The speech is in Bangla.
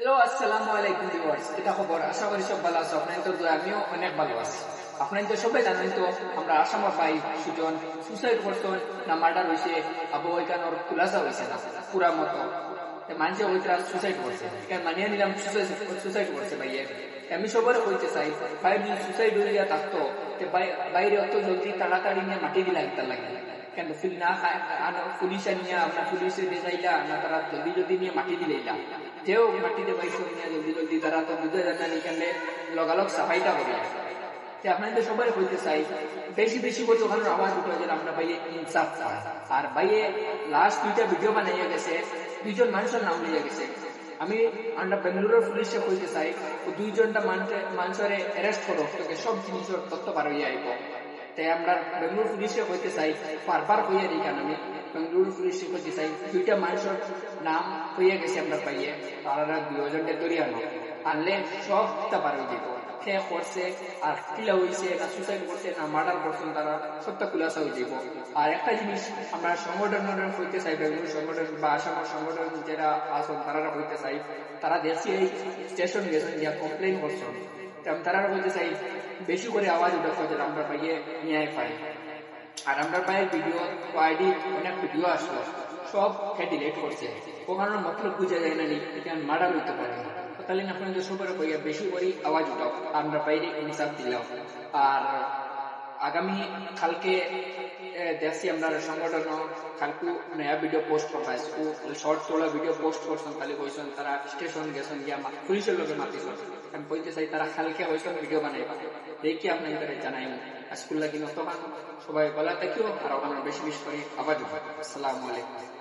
হ্যালো, আসসালামু আলাইকুম ভিউয়ার্স। এটা খবর, আশা করি সব ভালো আছো। আপনাদের তো দোয়া, আমিও অনেক ভালো আছি। আপনারা তো সবাই জানেন তো আমরা আসামের ভাই সুজন সুসাইড করছেন না মার্ডার হয়েছে, আবু ওইখানোর খুলাসা হয়েছে না পুরা মতো মানুষে ওইটা সুসাইড করছে। এখানে মানিয়ে নিলাম সুসাইড করছে ভাইয়ে। আমি সবারও বলতে চাই, ভাই যদি সুসাইড হইয়া থাকতো বাইরে অত জলদি তাড়াতাড়ি নিয়ে মাটি দিলা গিতা লাগে কেন না পুলিশে নিয়ে আপনার পুলিশে দেখাইলা না, তারা জলদি জলদি নিয়ে মাটি দিলাইলা যেও মাটিতে পাইছো নিয়ে জলদি জলদি তারা তো বুঝে যান না এখানে লগালগ সাফাইটা করে। আপনাদের সবাই বলতে চাই, বেশি বেশি করে ওখানে আওয়াজ উঠে যে আমরা ভাইয়ে ইনসাফ পাই। আর ভাইয়ে লাস্ট দুইটা ভিডিও বানাইয়া গেছে, দুইজন মানুষের নাম লিয়ে গেছে। আমি আমরা বেঙ্গালুরুর পুলিশে বলতে চাই, ও দুইজনটা মানুষের অ্যারেস্ট করো, তোকে সব জিনিসের তথ্য বার হইয়া আইব। তাই আমরা বেঙ্গালুরু পুলিশে কইতে চাই, বারবার কইয়া দিই কারণ আমি বেঙ্গালুরু পুলিশে কইতে চাই, দুইটা মানুষের নাম হইয়া গেছে আমরা পাইয়ে, তারা দুজনকে ধরিয়ানো আনলে সবটা বার হয়ে যাইব। সে করছে আর কিলা হয়েছে না সুসাইড করছে না মার্ডার করছেন, তারা সবটা খুলাসা হয়ে যাইব। আর একটা জিনিস আমরা সংগঠনের হইতে চাই, বেঙ্গলুরু সংগঠন বা আসামের সংগঠন যারা আসন তারা হইতে চাই, তারা দেশে এই স্টেশন গেছেন গিয়া কমপ্লেন করছেন। তারা বলতে চাই বেশি করে আওয়াজ উঠেছে যে আমরা পাইয়ে নিয়ে পাই। আর আমরা পাই ভিডিও আইডি অনেক ভিডিও আসলো, সব ডিলেট করছে। ওখানে মতলব বুঝা যায় না, এখানে মার্ডার হইতে পারে না। তাহলে আপনাদের সবার পাইয়া বেশি করে আওয়াজ উঠাও, আমরা বাইরে ইনসাফ দিলাম। আর আগামী কালকে দেখছি আমরা সংগঠন কালকু নয়া ভিডিও পোস্ট করবা, শর্ট তোলা ভিডিও পোস্ট করছেন। তাহলে কইছেন তারা স্টেশন গেছেন গিয়া পুলিশের লোকে মাতিছেন। আমি বলতে চাই তারা কালকে হয়েছেন ভিডিও বানাইবা, দেখি আপনাদের জানাই স্কুল লাগি নতমান সবাই বলা দেখিও। আর ওখানে বেশি বেশি করে আওয়াজ উঠাও। আসসালামু আলাইকুম।